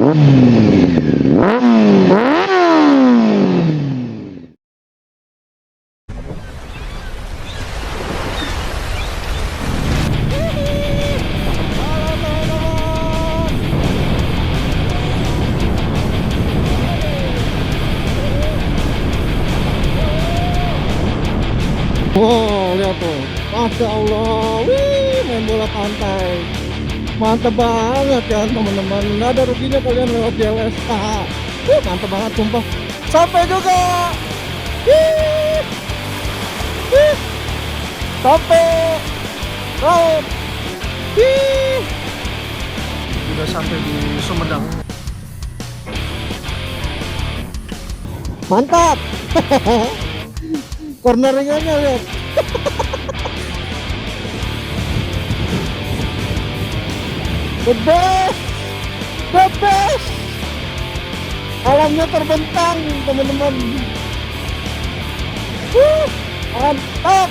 Wow, lihat tuh, Masya Allah, wih, main bola pantai, mantep banget kan teman-teman. Nggak ada ruginya kalian lewat JLS. Mantep banget sumpah. Sampai juga, wih, wih, sampai laut, wih, udah sampai di Sumedang. Mantap. Corneringannya lihat. The best, the best. Alamnya terbentang teman-teman. Mantap.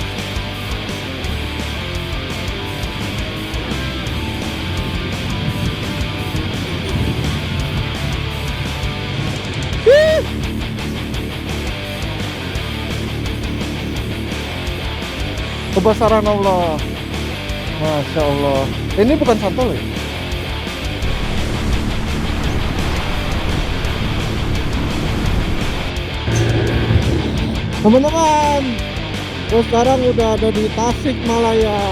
Kebesaran Allah, Masya Allah. Ini bukan santol ya? Teman-teman, gue sekarang udah ada di Tasikmalaya.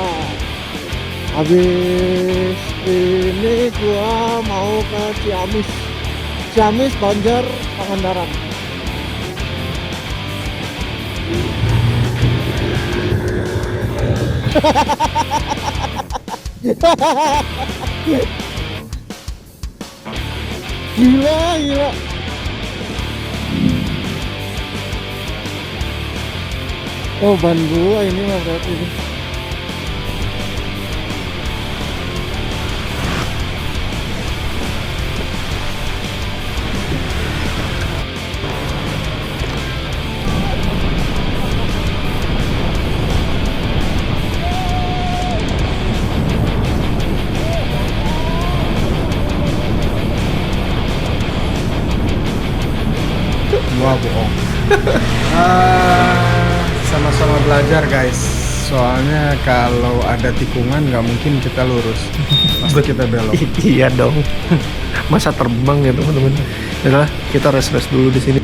Habis ini gua mau ke Ciamis, Banjar, Pangandaran. Gila. Oh, ban gua ini mah berarti ini. Gua bohong. Sama-sama belajar guys. Soalnya kalau ada tikungan nggak mungkin kita lurus, pasti kita belok. Iya dong. Masa terbang ya teman-teman. Adalah kita rest dulu di sini.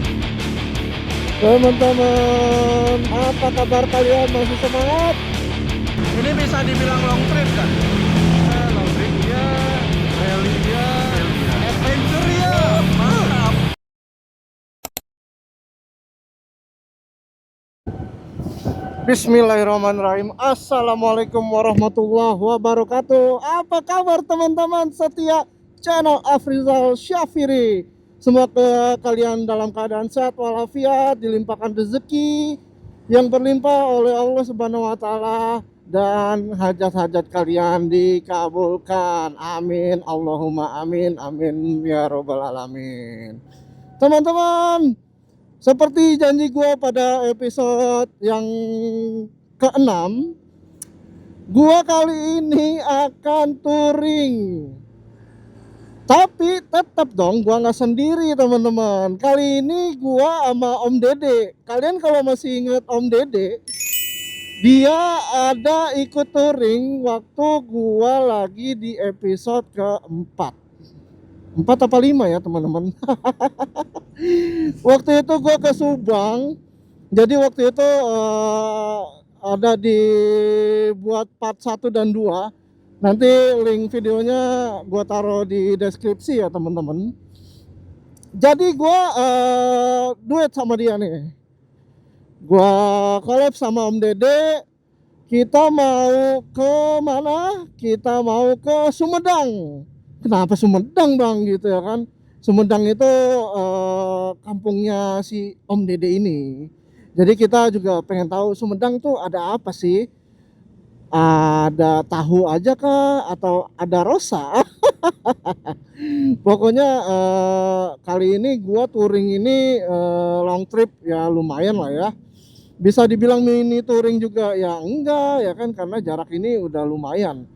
Teman-teman, apa kabar kalian? Masih semangat? Ini bisa dibilang long trip kan? Long trip ya, rally ya, adventure ya, mantap. Bismillahirrahmanirrahim. Assalamualaikum warahmatullahi wabarakatuh. Apa kabar teman-teman setia channel Afrizal Syafiri? Semoga kalian dalam keadaan sehat walafiat, dilimpahkan rezeki yang berlimpah oleh Allah Subhanahu wa taala, dan hajat-hajat kalian dikabulkan. Amin. Allahumma amin. Amin ya robbal alamin. Teman-teman, seperti janji gue pada episode yang ke-6, gue kali ini akan touring. Tapi tetap dong gue nggak sendiri teman-teman. Kali ini gue sama Om Dede. Kalian kalau masih ingat Om Dede, dia ada ikut touring waktu gue lagi di episode ke-4. 4 apa 5 ya teman-teman. Waktu itu gue ke Subang. Jadi waktu itu ada dibuat part 1 dan 2. Nanti link videonya gue taruh di deskripsi ya teman-teman. Jadi gue duet sama dia nih. Gue collab sama Om Dede. Kita mau ke mana? Kita mau ke Sumedang. Kenapa Sumedang bang gitu ya kan? Sumedang itu kampungnya si Om Dede ini. Jadi kita juga pengen tahu Sumedang tuh ada apa sih? Ada tahu aja kah? Atau ada rosa? Pokoknya kali ini gua touring ini long trip ya, lumayan lah ya. Bisa dibilang mini touring juga ya enggak ya kan, karena jarak ini udah lumayan.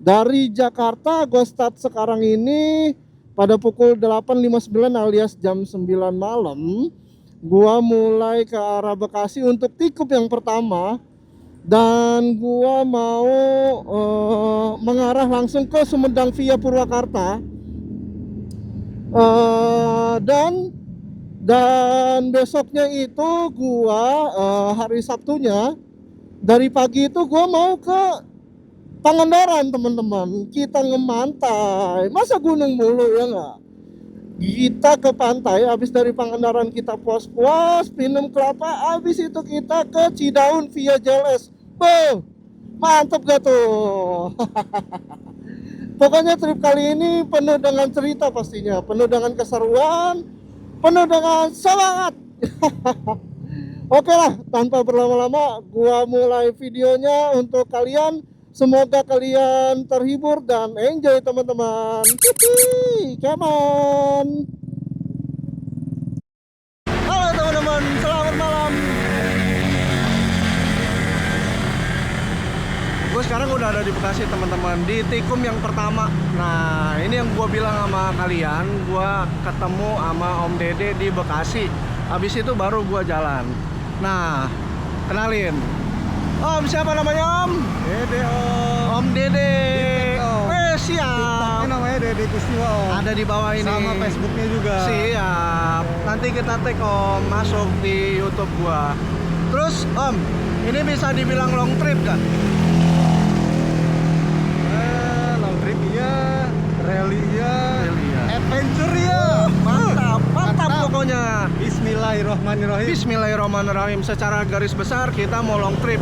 Dari Jakarta gue start sekarang ini pada pukul 8.59 alias jam 9 malam, gua mulai ke arah Bekasi untuk tikup yang pertama, dan gua mau mengarah langsung ke Sumedang via Purwakarta. Dan besoknya itu gua hari Sabtunya dari pagi itu gua mau ke Pangandaran, teman-teman. Kita ngemantai, masa gunung mulu ya nggak? Kita ke pantai, habis dari Pangandaran kita puas-puas minum kelapa, habis itu kita ke Cidaun via JLS. Boh, mantep gak tuh? Pokoknya trip kali ini penuh dengan cerita pastinya, penuh dengan keseruan, penuh dengan semangat. Oke lah, tanpa berlama-lama, gua mulai videonya untuk kalian. Semoga kalian terhibur dan enjoy, teman-teman. Come on. Halo teman-teman, selamat malam. Gue sekarang udah ada di Bekasi, teman-teman, di tikum yang pertama. Nah, ini yang gue bilang sama kalian, gue ketemu sama Om Dede di Bekasi. Habis itu baru gue jalan. Nah, kenalin, Om, siapa namanya Om? Dede Om. Om Dede. Om. Siap. TikToknya namanya Dede Kustiwa Om. Ada di bawah ini. Sama Facebooknya juga. Siap. Nanti kita tag Om, masuk di YouTube gua. Terus Om, ini bisa dibilang long trip kan? Long trip iya, rally iya, Rally iya. adventure iya. Mantap, mantap Mantap. pokoknya. Bismillahirrahmanirrahim. Bismillahirrahmanirrahim. Secara garis besar kita mau long trip.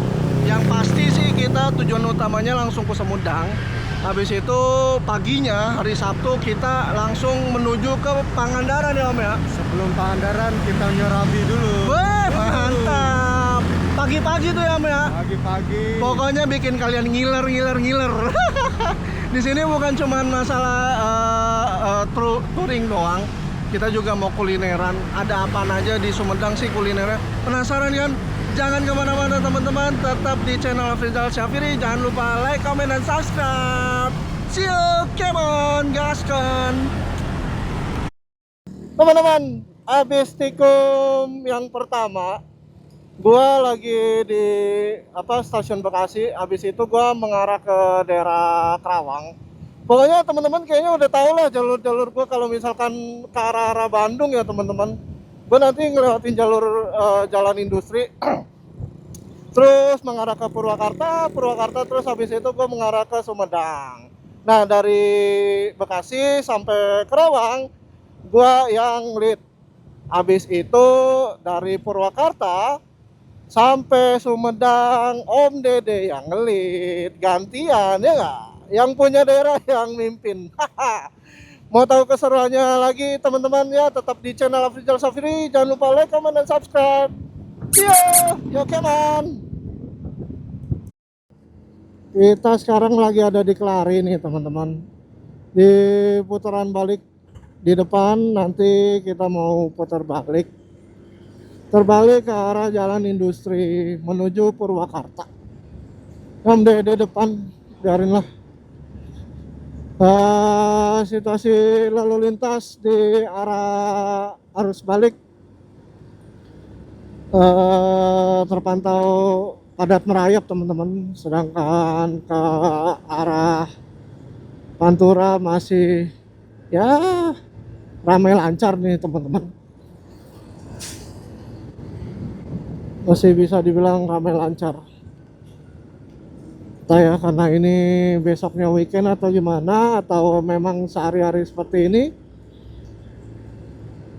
Yang pasti sih kita tujuan utamanya langsung ke Sumedang. Habis itu paginya hari Sabtu kita langsung menuju ke Pangandaran ya Om ya. Sebelum Pangandaran kita nyorabi dulu. Wah, mantap. Pagi-pagi tuh ya Om ya. Pagi-pagi. Pokoknya bikin kalian ngiler. Di sini bukan cuma masalah touring doang. Kita juga mau kulineran. Ada apa aja di Sumedang sih kulinernya. Penasaran kan? Jangan kemana-mana teman-teman. Tetap di channel Afrizal Syafiri. Jangan lupa like, comment, dan subscribe. See you, come on, gaskan. Teman-teman, habis tikum yang pertama, gua lagi di stasiun Bekasi. Habis itu gua mengarah ke daerah Kerawang. Pokoknya teman-teman kayaknya udah tahu lah jalur-jalur gua kalau misalkan ke arah Bandung ya teman-teman. Gua nanti ngelewatin jalur jalan industri. Terus mengarah ke Purwakarta terus habis itu gua mengarah ke Sumedang. Nah, dari Bekasi sampai Kerawang gua yang lead. Habis itu dari Purwakarta sampai Sumedang Om Dede yang ngelit, gantian ya nggak? Yang punya daerah yang mimpin. Mau tahu keseruannya lagi teman-teman ya, tetap di channel Afrizal Syafiri. Jangan lupa like, comment, dan subscribe. Yo, come on. Kita sekarang lagi ada di Kelari nih teman-teman. Di putaran balik di depan, nanti kita mau putar balik. Terbalik ke arah jalan industri menuju Purwakarta. Om Dede depan, biarinlah. Situasi lalu lintas di arah arus balik terpantau padat merayap teman-teman, sedangkan ke arah Pantura masih ya ramai lancar nih teman-teman. Masih bisa dibilang ramai lancar. Entah ya karena ini besoknya weekend atau gimana, atau memang sehari-hari seperti ini.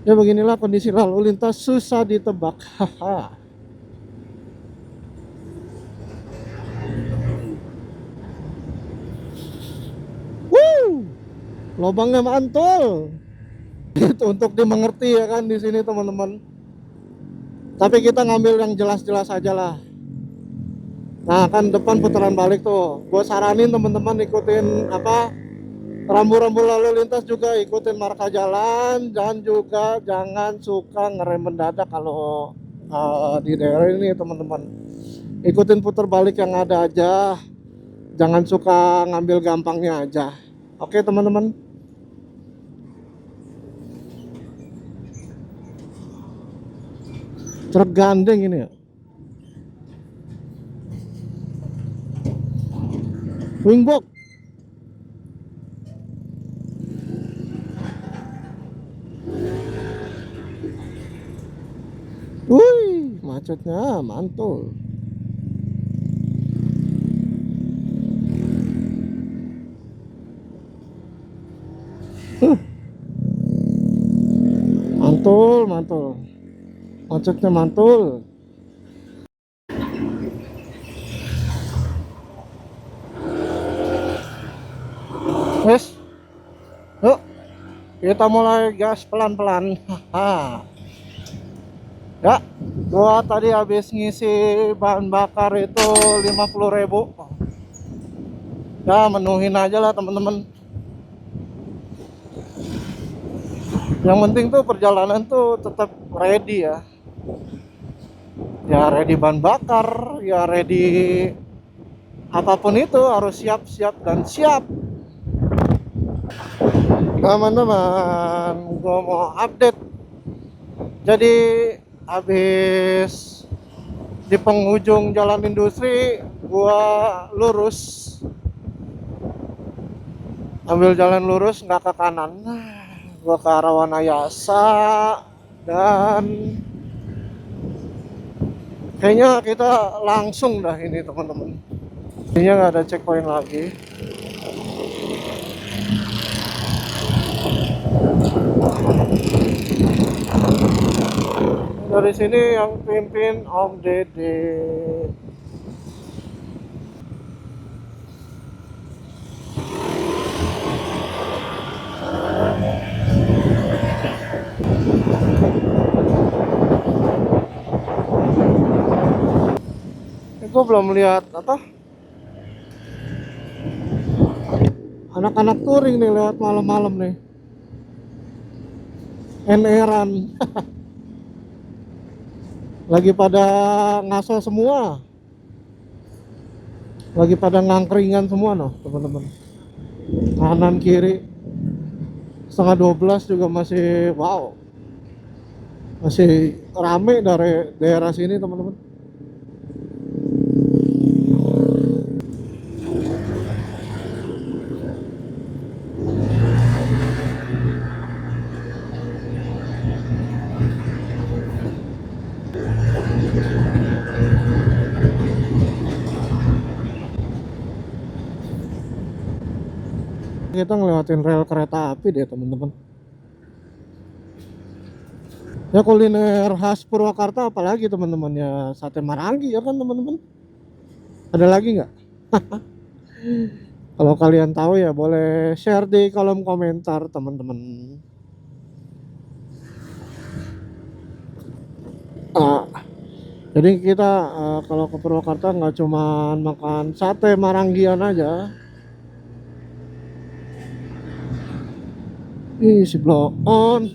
Ya beginilah kondisi lalu lintas, susah ditebak. Lobangnya mantul. Itu untuk dimengerti ya kan di sini teman-teman. Tapi kita ngambil yang jelas-jelas aja lah. Nah kan depan putaran balik tuh, gue saranin teman-teman ikutin rambu-rambu lalu lintas, juga ikutin marka jalan, dan juga jangan suka ngerem mendadak kalau di daerah ini teman-teman. Ikutin putar balik yang ada aja, jangan suka ngambil gampangnya aja. Oke teman-teman. Truk gandeng ini ya. Wingbox. Wih, macetnya mantul. Huh, mantul, mantul. Macetnya mantul. Wes, yuk kita mulai gas pelan-pelan. Haha. Ya, gua tadi habis ngisi bahan bakar itu 50.000. Ya, menuhin aja lah teman-teman. Yang penting tuh perjalanan tuh tetap ready ya. Ya ready bahan bakar, ya ready apapun itu harus siap-siap dan siap. Teman-teman, gua mau update. Jadi habis di penghujung jalan industri gua lurus, ambil jalan lurus nggak ke kanan, gua ke arah Wanayasa, dan kayaknya kita langsung dah ini teman-teman. Kayaknya nggak ada checkpoint lagi. Dari sini yang pimpin Om Dede. Gue belum lihat apa anak-anak touring nih lewat malam-malam nih. Eneran. Lagi pada ngaso semua, lagi pada ngangkringan semua noh teman-teman. Kanan kiri setengah 12 juga masih wow, masih rame dari daerah sini teman-teman. Kita ngelewatin rel kereta api deh teman-teman. Ya kuliner khas Purwakarta apalagi teman-teman, ya sate Marangi ya kan teman-teman. Ada lagi nggak? Kalau kalian tahu ya boleh share di kolom komentar teman-teman. Ah, jadi kita kalau ke Purwakarta nggak cuma makan sate Maranggian aja. Ih, si blow on.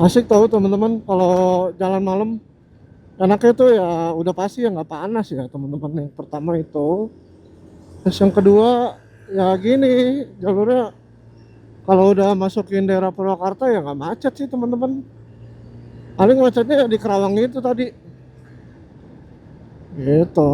Asik tahu teman-teman kalau jalan malam. Enaknya tuh ya udah pasti ya nggak panas ya teman-teman. Yang pertama itu. Terus yang kedua ya gini jalurnya, kalau udah masukin daerah Purwakarta ya nggak macet sih teman-teman. Paling macetnya di Kerawang itu tadi. Gitu.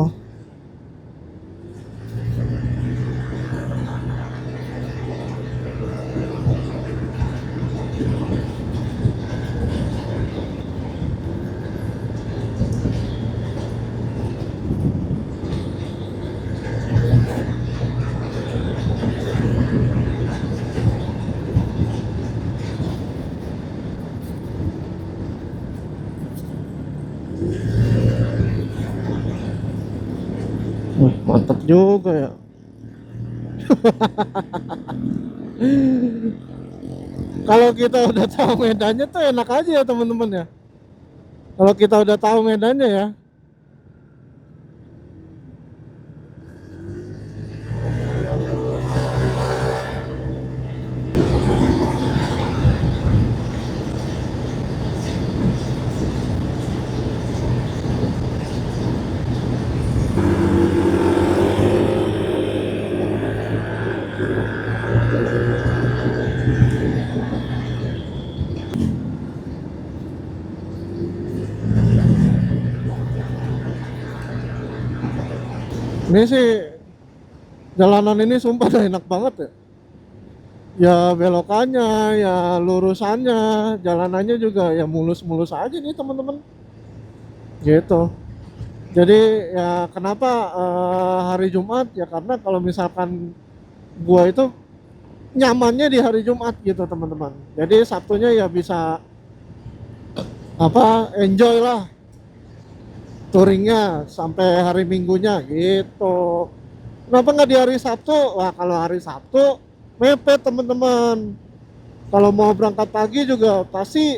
Wah, mantap juga ya. Kalau kita udah tahu medannya tuh enak aja ya teman-teman ya. Kalau kita udah tahu medannya ya. Ini sih jalanan ini sumpah dah enak banget ya. Ya belokannya, ya lurusannya, jalanannya juga ya mulus-mulus aja nih teman-teman. Gitu. Jadi ya kenapa hari Jumat ya, karena kalau misalkan gua itu nyamannya di hari Jumat gitu teman-teman. Jadi Sabtunya ya bisa apa, enjoy lah touringnya sampai hari Minggunya gitu. Kenapa nggak di hari Sabtu? Wah, kalau hari Sabtu mepet teman-teman. Kalau mau berangkat pagi juga pasti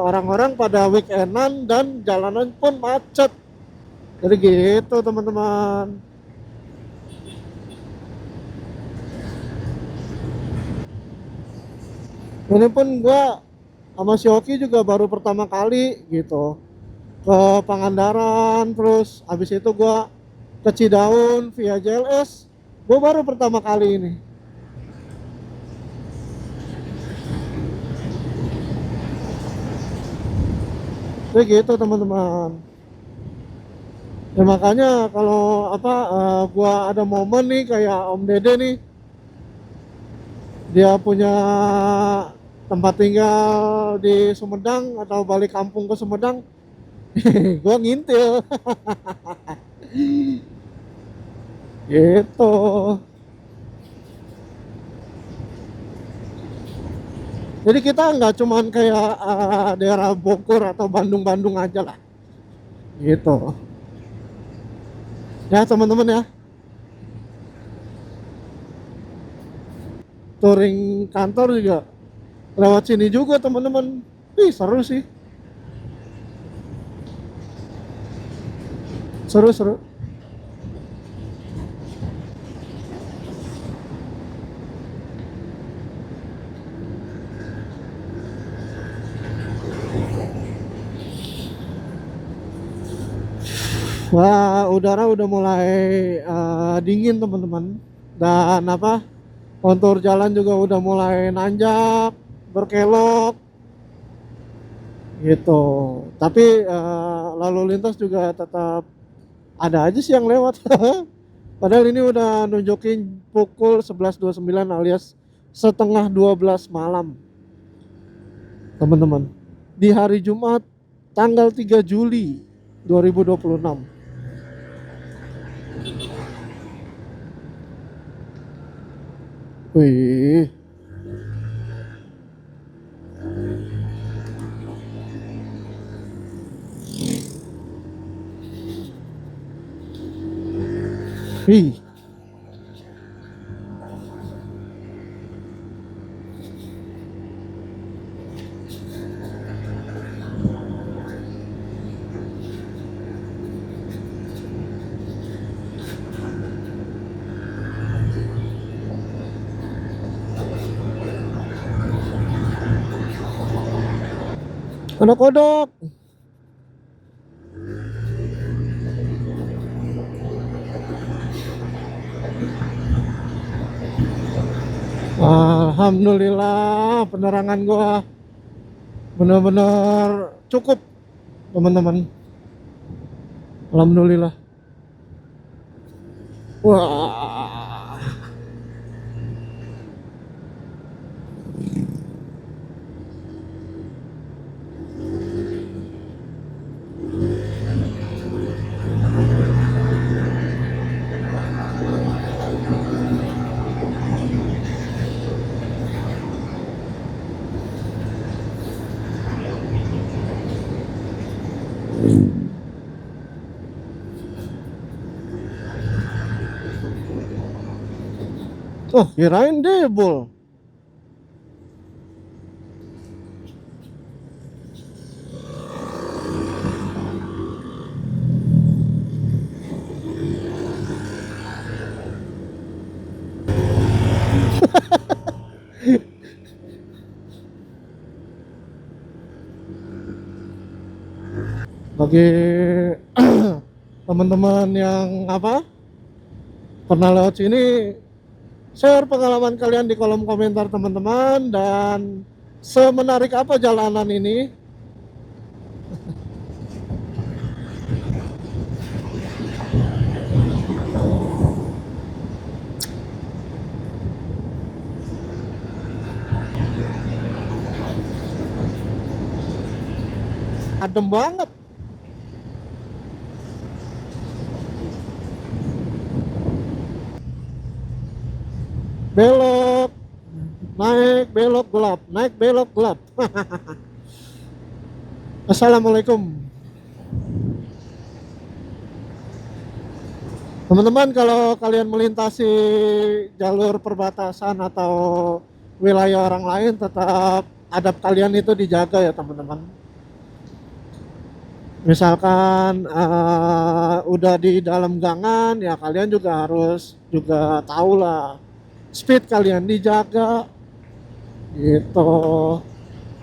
orang-orang pada weekendan dan jalanan pun macet. Jadi gitu teman-teman. Ini pun gua sama si Oki juga baru pertama kali gitu ke Pangandaran, terus habis itu gua ke Cidaun via JLS. Gua baru pertama kali ini. Jadi gitu teman-teman. Ya makanya kalau apa gua ada momen nih kayak Om Dede nih, dia punya tempat tinggal di Sumedang atau balik kampung ke Sumedang, gua ngintil gitu. Jadi kita nggak cuman kayak daerah Bogor atau Bandung-Bandung aja lah gitu ya teman-teman ya. Touring kantor juga lewat sini juga teman-teman. Seru sih, seru. Wah, udara udah mulai dingin teman-teman, dan apa, kontur jalan juga udah mulai nanjak, berkelok gitu. Tapi lalu lintas juga tetap ada aja sih yang lewat. Padahal ini udah nunjukin pukul 11.29 alias setengah 12 malam teman-teman, di hari Jumat tanggal 3 Juli 2026. Wih, wih, ada kodok. Alhamdulillah penerangan gua benar-benar cukup teman-teman. Alhamdulillah. Wah, oh kirain debol. Bagi teman-teman yang apa pernah lewat sini, share pengalaman kalian di kolom komentar teman-teman, dan semenarik apa jalanan ini. adem banget. Belok, naik belok gelap, naik belok gelap. Assalamualaikum. Teman-teman, kalau kalian melintasi jalur perbatasan atau wilayah orang lain, tetap adab kalian itu dijaga ya teman-teman. Misalkan udah di dalam gangan, ya kalian juga harus juga tahu lah speed kalian dijaga gitu.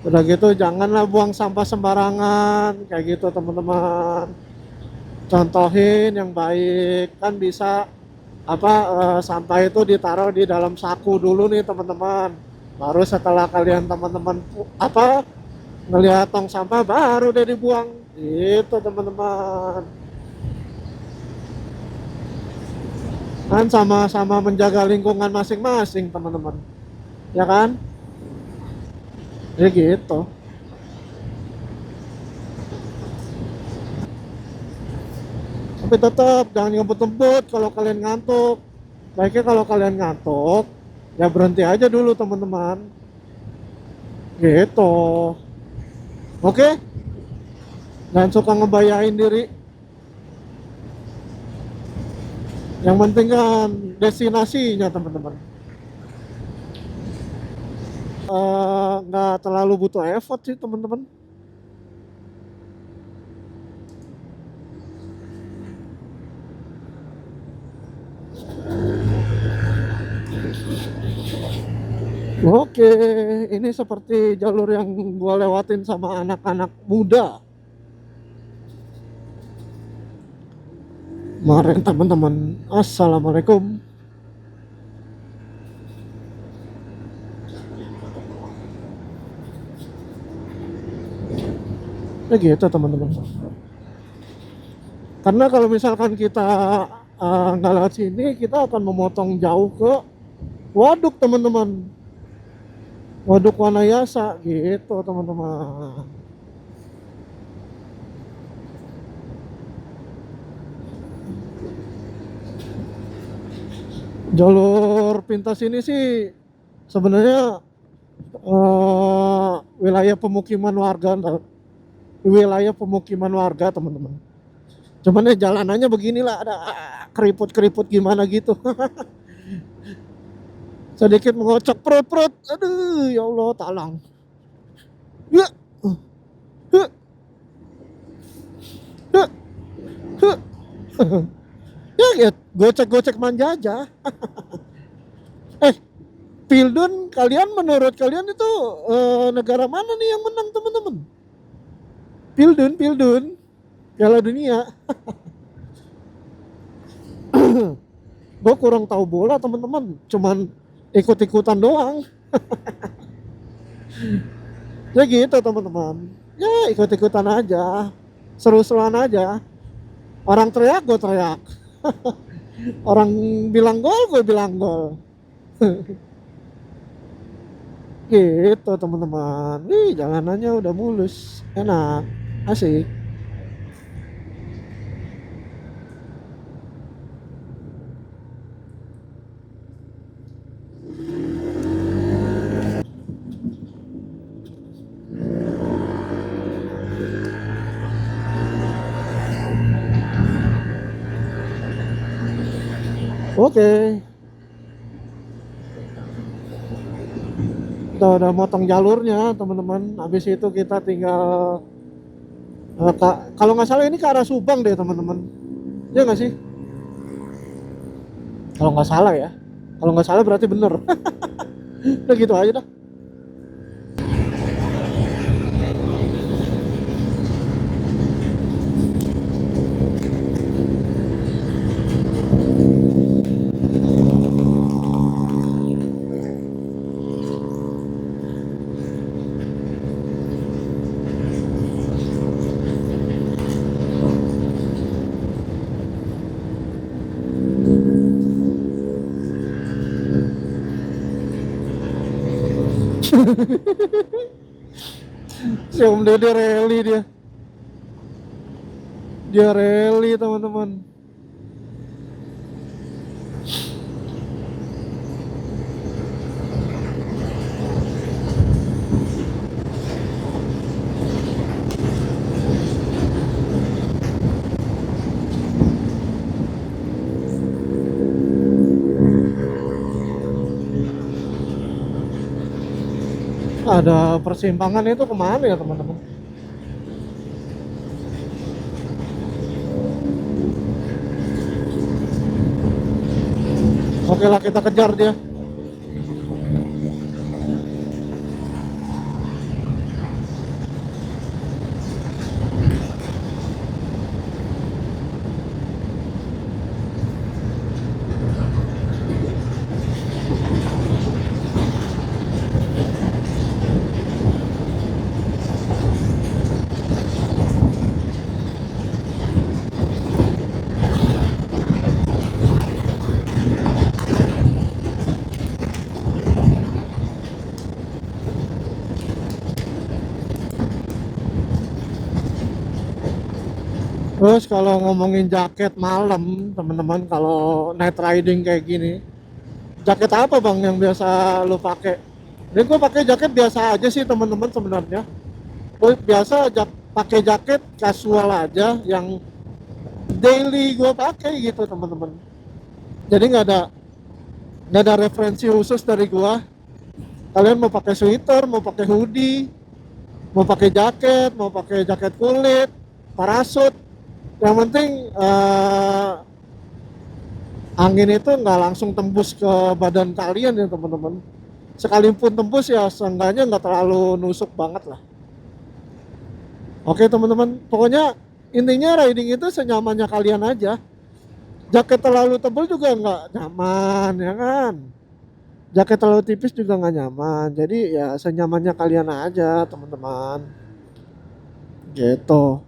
Udah gitu janganlah buang sampah sembarangan kayak gitu teman-teman. Contohin yang baik, kan bisa sampah itu ditaruh di dalam saku dulu nih teman-teman, baru setelah kalian teman-teman ngelihat tong sampah baru deh dibuang itu teman-teman. Kan sama-sama menjaga lingkungan masing-masing teman-teman, ya kan, ya gitu. Tapi tetap jangan ngebut-ngebut kalau kalian ngantuk. Baiknya kalau kalian ngantuk, ya berhenti aja dulu teman-teman. Gitu. Oke? Jangan suka ngebayain diri. Yang penting kan destinasinya teman-teman. Nggak terlalu butuh effort sih teman-teman. Oke, ini seperti jalur yang gua lewatin sama anak-anak muda kemarin teman-teman. Assalamualaikum. Ya gitu teman-teman. Karena kalau misalkan kita nggak lewat sini, kita akan memotong jauh ke waduk teman-teman. Waduk Wanayasa gitu teman-teman. Jalur pintas ini sih sebenarnya wilayah pemukiman warga teman-teman. Cuman ya jalanannya beginilah, ada keriput-keriput gimana gitu. Sedikit mengocok perut. Aduh, ya Allah, talang. Ya. Ya, gocek-gocek manja aja. Pildun, menurut kalian itu negara mana nih yang menang teman-teman? Pildun, Piala Dunia. Gue kurang tahu bola teman-teman, cuman ikut-ikutan doang. Ya gitu teman-teman, ya ikut-ikutan aja, seru-seruan aja. Orang teriak gue teriak. Orang bilang gol gue bilang gol. Gitu teman-teman. Jalanannya udah mulus, enak, asik. Oke. Kita udah motong jalurnya teman-teman. Habis itu kita tinggal kalau nggak salah ini ke arah Subang deh teman-teman. Ya nggak sih? Kalau nggak salah ya. Kalau nggak salah berarti bener. Udah gitu aja dah. Si Om Dede rally dia. Dia rally teman-teman. Ada persimpangan itu kemana ya teman-teman? Oke lah, kita kejar dia. Terus kalau ngomongin jaket malam, teman-teman, kalau night riding kayak gini, jaket apa bang yang biasa lo pakai? Ini gue pakai jaket biasa aja sih teman-teman sebenarnya. Gue biasa pakai jaket casual aja yang daily gue pakai gitu teman-teman. Jadi nggak ada referensi khusus dari gue. Kalian mau pakai sweater, mau pakai hoodie, mau pakai jaket kulit, parasut. Yang penting angin itu nggak langsung tembus ke badan kalian ya teman-teman. Sekalipun tembus ya seenggaknya nggak terlalu nusuk banget lah. Oke teman-teman, pokoknya intinya riding itu senyamannya kalian aja. Jaket terlalu tebal juga nggak nyaman ya kan. Jaket terlalu tipis juga nggak nyaman. Jadi ya senyamannya kalian aja teman-teman. Gitu.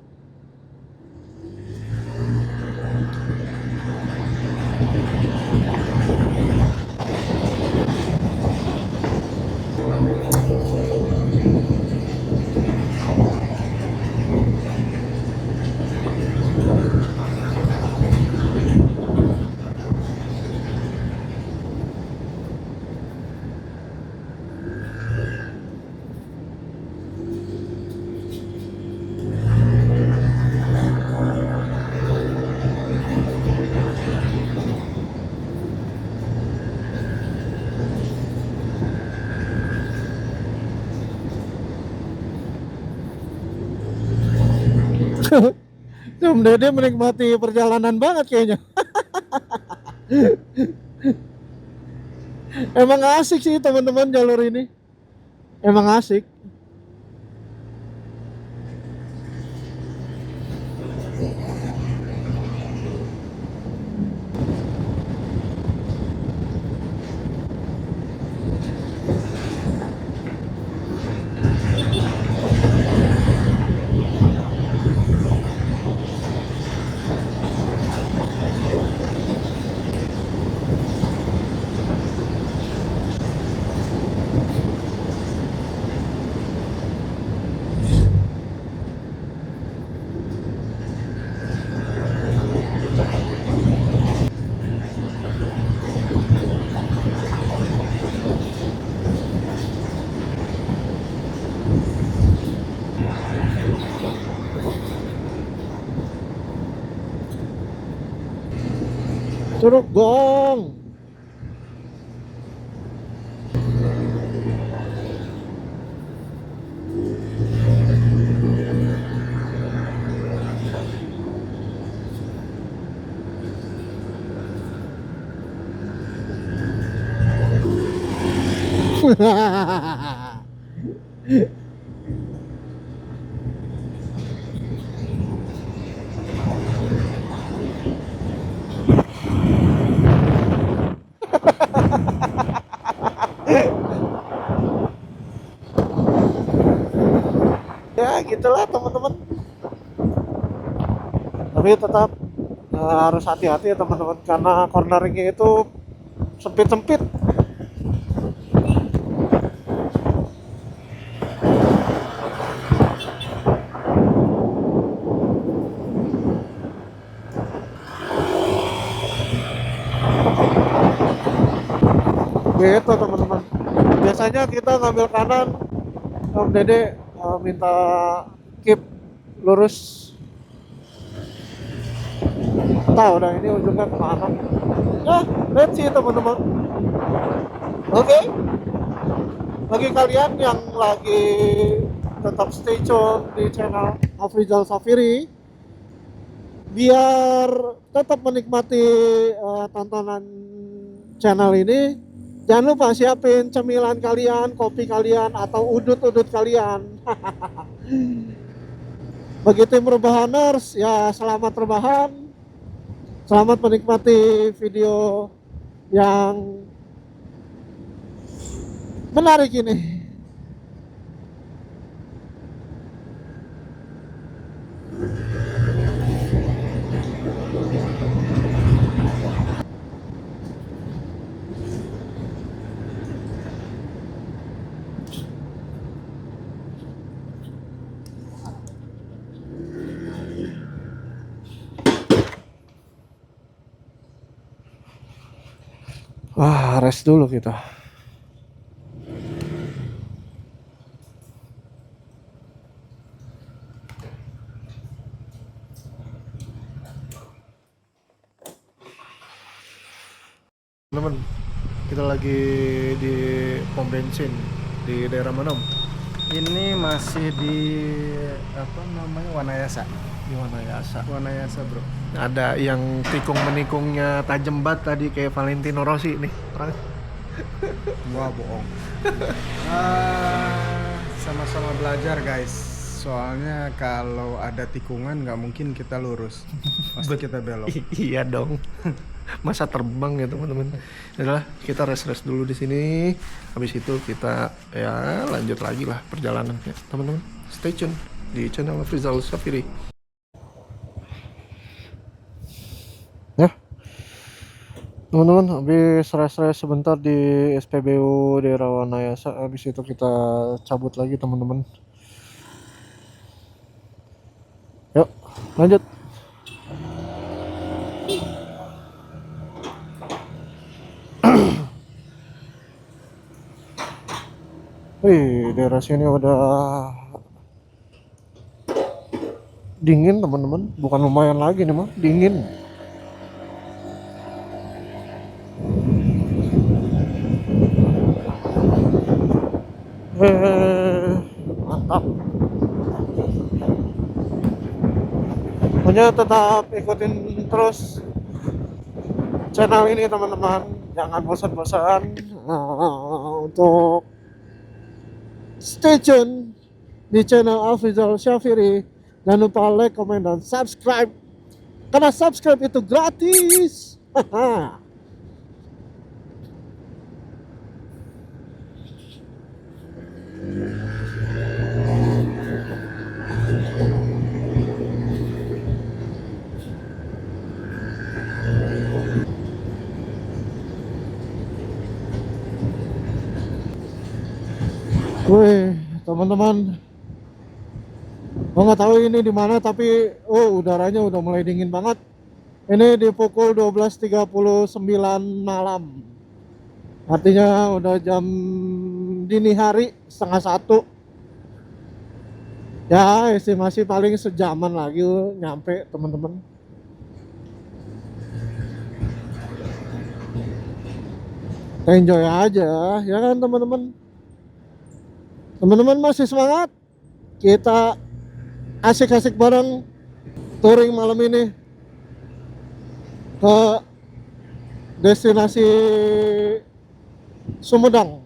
Om Dede menikmati perjalanan banget kayaknya. Emang asik sih teman-teman jalur ini. Emang asik. Curug Gong. Ya gitulah teman-teman. Tapi tetap harus hati-hati ya teman-teman, karena corneringnya itu sempit-sempit. gitu teman-teman. Biasanya kita ngambil kanan, Om Dede minta keep lurus. Tahu dah ini ujungnya kemana. Ya, let's see teman-teman. Oke. Bagi kalian yang lagi tetap stay tune di channel Afrizal Safiri, biar tetap menikmati tontonan channel ini, jangan lupa siapin cemilan kalian, kopi kalian, atau udut-udut kalian. Bagi tim rebahaners, ya selamat rebahan, selamat menikmati video yang menarik ini. Wah, rest dulu kita. Teman, kita lagi di pom bensin di daerah mana, Om? Ini masih di apa namanya, Wanayasa. Di Wanayasa. Wanayasa, bro. Ada yang tikung menikungnya tajam banget tadi kayak Valentino Rossi nih. Orang Wah, bohong. Sama-sama belajar, guys. Soalnya kalau ada tikungan nggak mungkin kita lurus, pasti kita belok. iya dong. Masa terbang ya teman-teman. Adalah kita rest dulu di sini. Habis itu kita ya lanjut lagi lah perjalanan ya teman-teman. Stay tune di channel Afrizal Safiri. Ya, teman-teman, habis rest sebentar di SPBU daerah Wanayasa. Habis itu kita cabut lagi teman-teman. Yuk, lanjut. Wih, daerah sini udah dingin teman-teman. Bukan lumayan lagi nih mah, dingin. Mantap. Pokoknya tetap ikutin terus channel ini teman-teman. Jangan bosan-bosan untuk stay tune di channel Afrizal Safiri. Jangan lupa like, comment, dan subscribe. Karena subscribe itu gratis. Wih, teman-teman, nggak tahu ini di mana, tapi udaranya udah mulai dingin banget. Ini di pukul 12.39 malam, artinya udah jam dini hari, 12:30. Ya, estimasi paling sejaman lagi nyampe teman-teman. Enjoy aja, ya kan teman-teman. Teman-teman masih semangat? Kita asik-asik bareng touring malam ini ke destinasi Sumedang.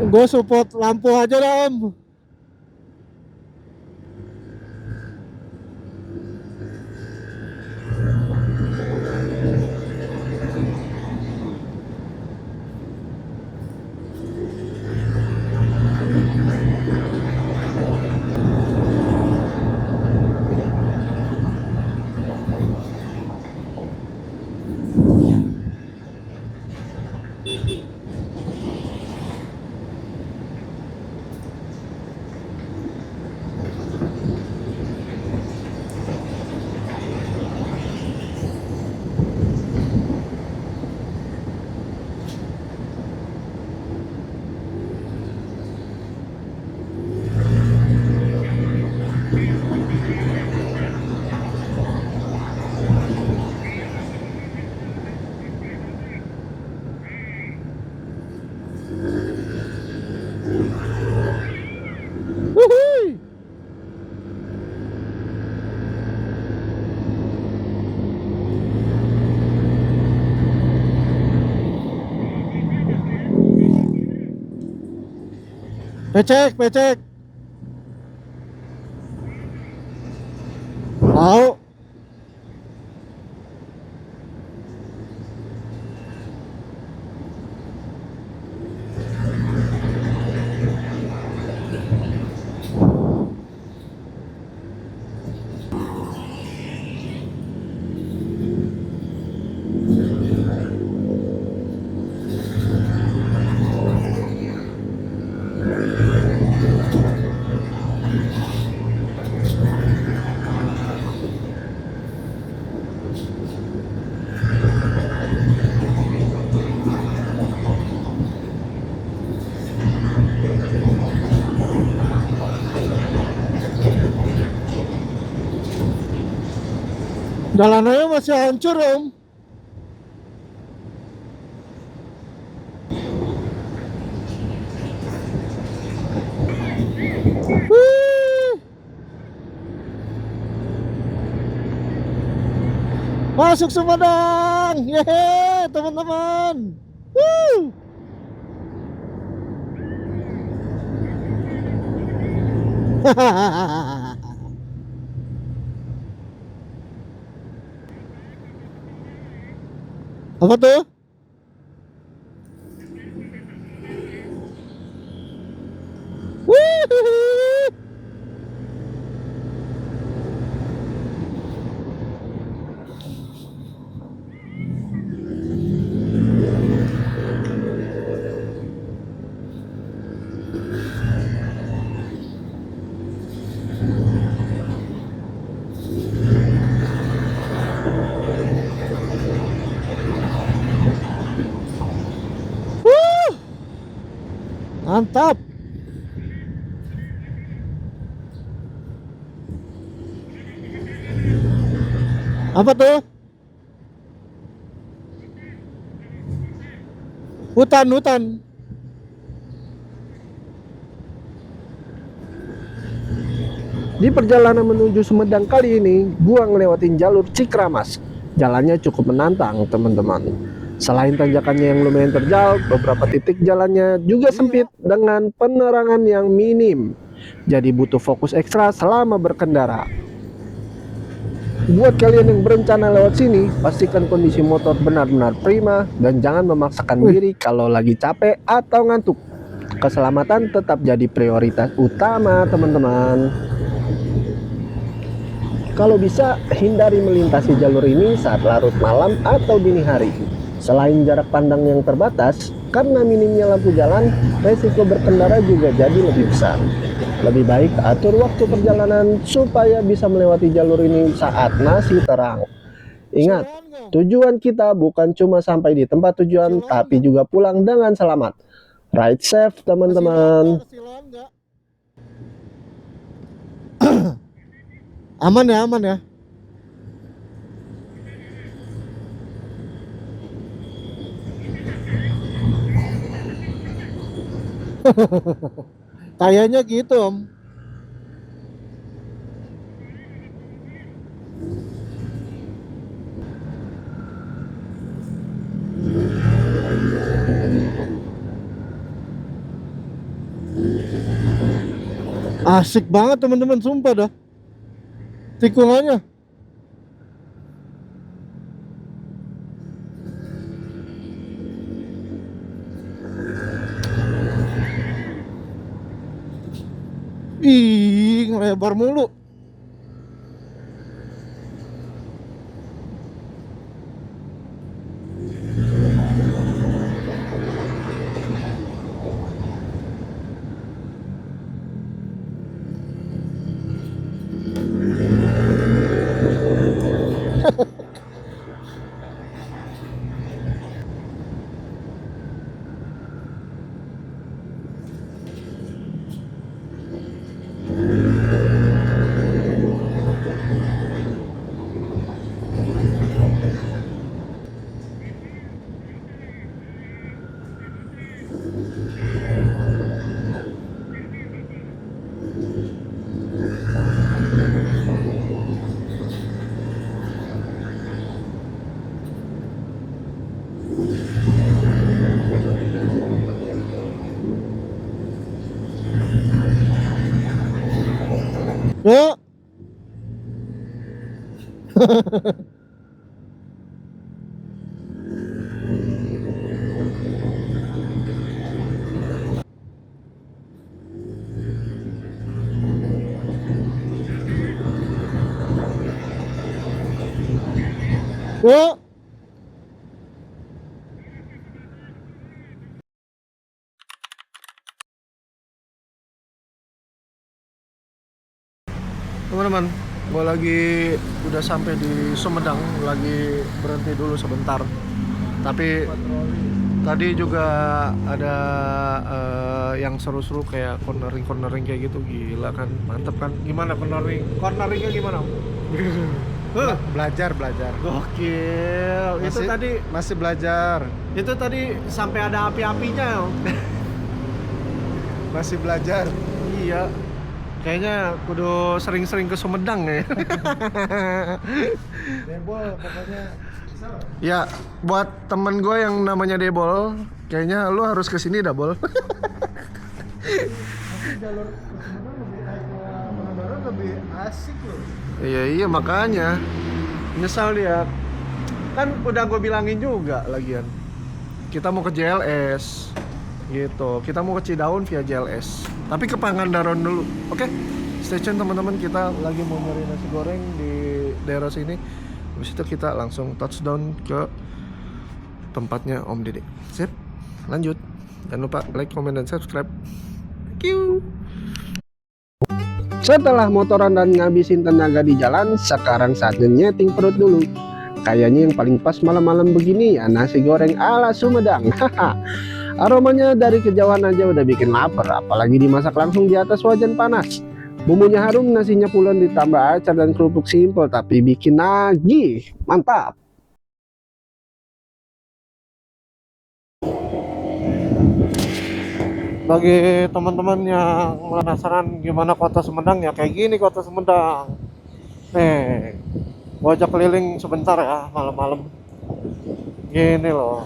Gue support lampu aja dah, Om. Pecek, pecek. Tahu. Jalanannya masih hancur, Om. Wih. Masuk Sumedang. Yeay, teman-teman. Wuh. Apa tuh? Wih. Mantap. Apa tuh? Hutan, hutan. Di perjalanan menuju Sumedang kali ini, gua ngelewatin jalur Cikramas. Jalannya cukup menantang, teman-teman. Selain tanjakannya yang lumayan terjal, beberapa titik jalannya juga sempit dengan penerangan yang minim. Jadi butuh fokus ekstra selama berkendara. Buat kalian yang berencana lewat sini, pastikan kondisi motor benar-benar prima dan jangan memaksakan diri kalau lagi capek atau ngantuk. Keselamatan tetap jadi prioritas utama, teman-teman. Kalau bisa, hindari melintasi jalur ini saat larut malam atau dini hari. Selain jarak pandang yang terbatas, karena minimnya lampu jalan, resiko berkendara juga jadi lebih besar. Lebih baik atur waktu perjalanan supaya bisa melewati jalur ini saat masih terang. Ingat, tujuan kita bukan cuma sampai di tempat tujuan, tapi juga pulang dengan selamat. Ride safe, teman-teman. Aman ya, aman ya. Kayaknya gitu, Om. Asik banget, teman-teman, sumpah dah. Tikungannya. Ih, ngelebar mulu. Yuk. Teman-teman, gue lagi udah sampai di Sumedang, lagi berhenti dulu sebentar. Tapi tadi juga ada yang seru-seru kayak cornering kayak gitu, gila kan, mantep kan? Gimana corneringnya gimana? Belajar. Gokil. Itu tadi masih belajar. Itu tadi sampai ada api-apinya. Masih belajar. Iya. Kayaknya kudu sering-sering ke Sumedang ya. Debol pokoknya. Ya, buat temen gue yang namanya Debol, kayaknya lu harus kesini dah, Bol. Jalur Pangandaran lebih asik loh. Iya makanya nyesal dia. Kan udah gue bilangin juga lagian. Kita mau ke JLS gitu. Kita mau ke Cidaun via JLS. Tapi ke Pangandaran dulu. Oke. Stay tune teman-teman, kita lagi mau nyari nasi goreng di daerah sini. Habis itu kita langsung touchdown ke tempatnya Om Dede. Sip. Lanjut. Jangan lupa like, comment, dan subscribe. Thank you. Setelah motoran dan ngabisin tenaga di jalan, sekarang saatnya nyeting perut dulu. Kayaknya yang paling pas malam-malam begini ya nasi goreng ala Sumedang. Aromanya dari kejauhan aja udah bikin lapar, apalagi dimasak langsung di atas wajan panas. Bumbunya harum, nasinya pulen, ditambah acar dan kerupuk simpel tapi bikin nagih. Mantap. Bagi teman-teman yang penasaran gimana kota Sumedang, ya kayak gini kota Sumedang. Nih, gua ajak keliling sebentar ya malam-malam. Gini loh.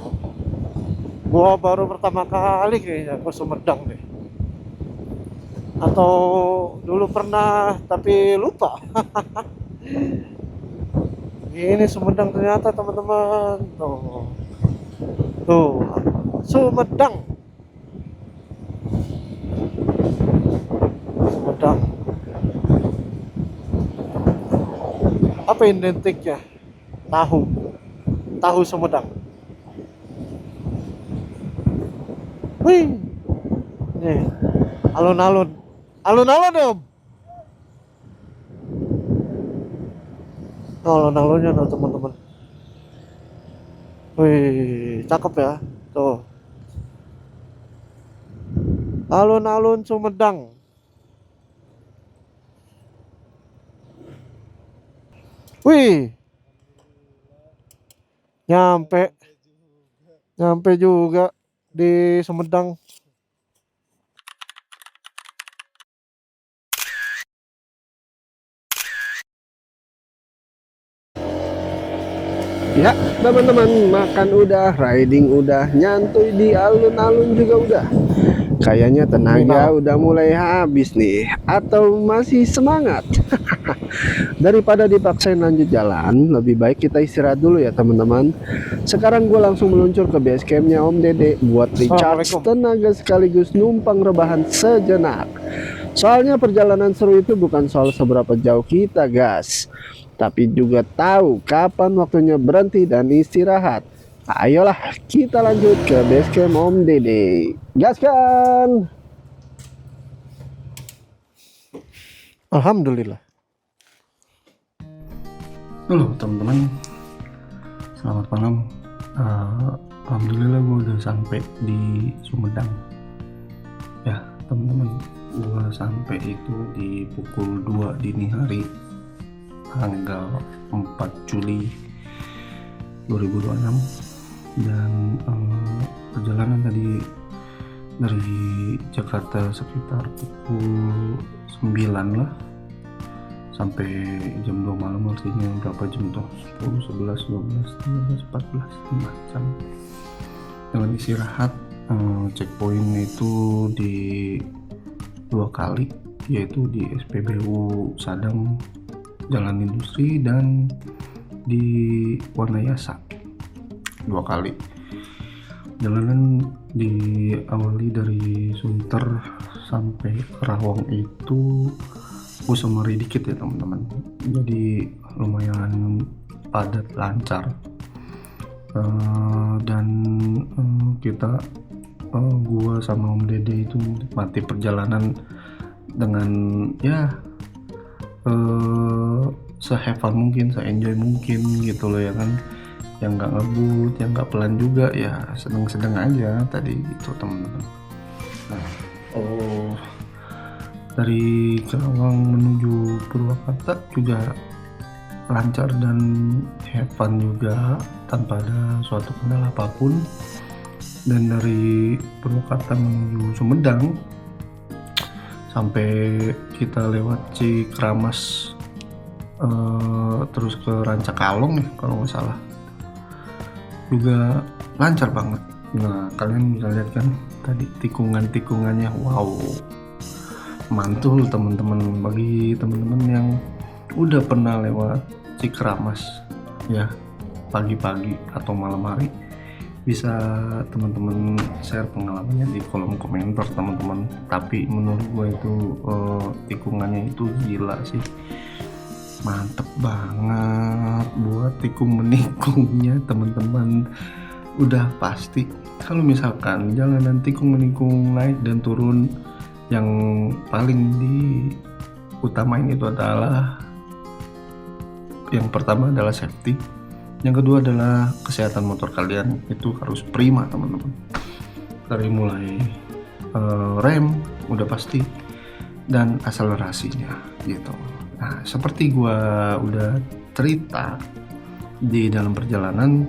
Gua baru pertama kali kayaknya ke Sumedang deh. Atau dulu pernah tapi lupa. Gini Sumedang ternyata teman-teman. Tuh, Sumedang. Sumedang. Apa identiknya? Tahu Sumedang. Wih, nih alun-alun Om. Alun-alunnya tuh teman-teman. Wih, cakep ya, tuh. Alun-alun Sumedang. Wih, nyampe juga di Sumedang. Ya teman-teman, makan udah, riding udah, nyantui di alun-alun juga udah. Kayaknya tenaga udah mulai habis nih, atau masih semangat? Daripada dipaksain lanjut jalan, lebih baik kita istirahat dulu ya teman-teman. Sekarang gue langsung meluncur ke base campnya Om Dede buat recharge tenaga sekaligus numpang rebahan sejenak. Soalnya perjalanan seru itu bukan soal seberapa jauh kita gas, tapi juga tahu kapan waktunya berhenti dan istirahat. Ayolah kita lanjut ke base camp Om Dede. Gaskan! Alhamdulillah. Halo teman-teman, selamat malam. Alhamdulillah gue udah sampai di Sumedang. Ya teman-teman, gue sampai itu di pukul 2 dini hari, tanggal 4 Juli 2026. Dan perjalanan tadi dari Jakarta sekitar pukul 9 lah, sampai jam 2 malam, artinya berapa jam tuh? 10, 11, 12, 13, 14, 5 jam. Dengan istirahat, checkpoint itu di 2 kali, yaitu di SPBU Sadang Jalan Industri dan di Wanayasa 2 kali. Jalanan diawali dari Sunter sampai Karawang itu Kusumari dikit ya teman-teman, jadi lumayan padat lancar. Dan kita gua sama Om Dede itu menikmati perjalanan dengan ya se-have fun mungkin, se-enjoy mungkin gitu loh ya kan, yang nggak ngebut, yang nggak pelan juga, ya sedang-sedang aja tadi gitu teman-teman. Nah, dari Karawang menuju Purwakarta juga lancar dan have fun juga tanpa ada suatu kendala apapun. Dan dari Purwakarta menuju Sumedang sampai kita lewat Cikramas terus ke Rancakalong ya kalau nggak salah, juga lancar banget. Nah kalian bisa lihat kan tadi tikungannya, wow, mantul teman-teman. Bagi teman-teman yang udah pernah lewat Cikramas ya pagi-pagi atau malam hari, bisa teman-teman share pengalamannya di kolom komentar teman-teman. Tapi menurut gue itu tikungannya itu gila sih, mantep banget buat tikung menikungnya teman-teman. Udah pasti kalau misalkan jalanan tikung menikung naik dan turun, yang paling diutamain itu adalah yang pertama adalah safety, yang kedua adalah kesehatan motor kalian itu harus prima teman-teman. Dari mulai rem udah pasti dan akselerasinya gitu. Nah seperti gua udah cerita di dalam perjalanan,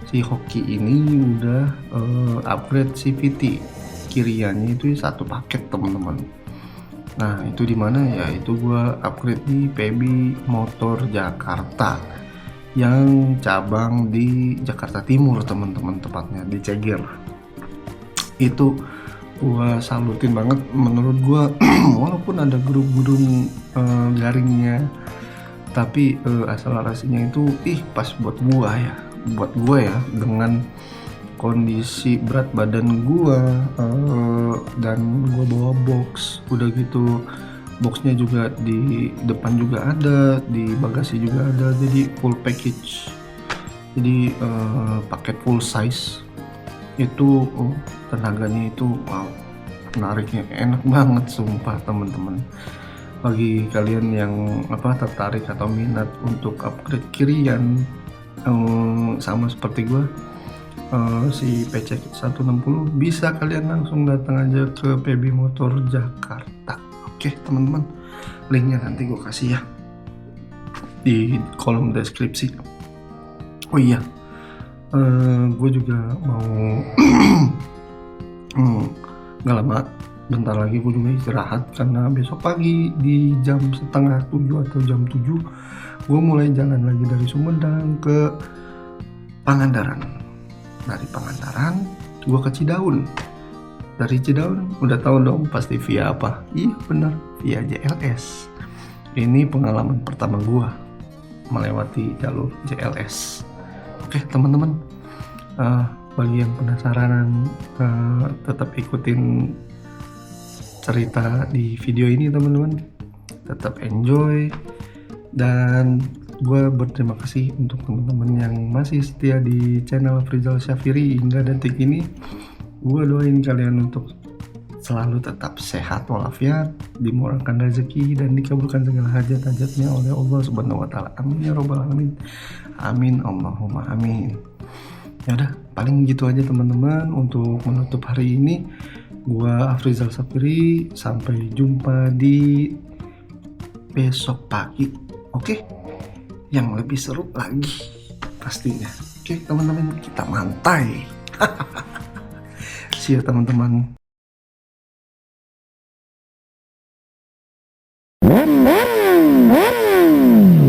si Hoki ini udah upgrade CVT kiriannya itu satu paket teman-teman. Nah itu di mana ya, itu gua upgrade di PB Motor Jakarta yang cabang di Jakarta Timur teman-teman, tepatnya di Ceger. Itu gua salutin banget menurut gua. Walaupun ada gudung garingnya, tapi akselerasinya itu pas buat gua ya dengan kondisi berat badan gua dan gua bawa box, udah gitu boxnya juga di depan juga ada, di bagasi juga ada, jadi full package, jadi paket full size itu. Tenaganya itu wow, nariknya enak banget sumpah teman-teman. Bagi kalian yang tertarik atau minat untuk upgrade kirian sama seperti gua, si PC 160, bisa kalian langsung datang aja ke PB Motor Jakarta. Oke teman-teman, linknya nanti gue kasih ya di kolom deskripsi. Oh iya, gue juga mau nggak lama, bentar lagi gue juga istirahat karena besok pagi di jam 6:30 atau jam 7 gue mulai jalan lagi dari Sumedang ke Pangandaran. Dari Pangandaran gue ke Cidaun. Dari Cidaun udah tahu dong pasti via apa? Iya benar, via JLS. Ini pengalaman pertama gue melewati jalur JLS. Oke teman-teman, bagi yang penasaran, tetap ikutin cerita di video ini teman-teman, tetap enjoy. Dan gue berterima kasih untuk teman-teman yang masih setia di channel Afrizal Syafiri hingga detik ini. Gue doain kalian untuk selalu tetap sehat walafiat, dimurahkan rezeki dan dikabulkan segala hajat-hajatnya oleh Allah Subhanahu wa taala. Amin ya robbal alamin. Amin Allahumma amin. Ya udah, paling gitu aja teman-teman untuk menutup hari ini. Gua Afrizal Syafiri, sampai jumpa di besok pagi. Oke? Yang lebih seru lagi pastinya. Oke teman-teman, kita mantai. See you teman-teman. Wow.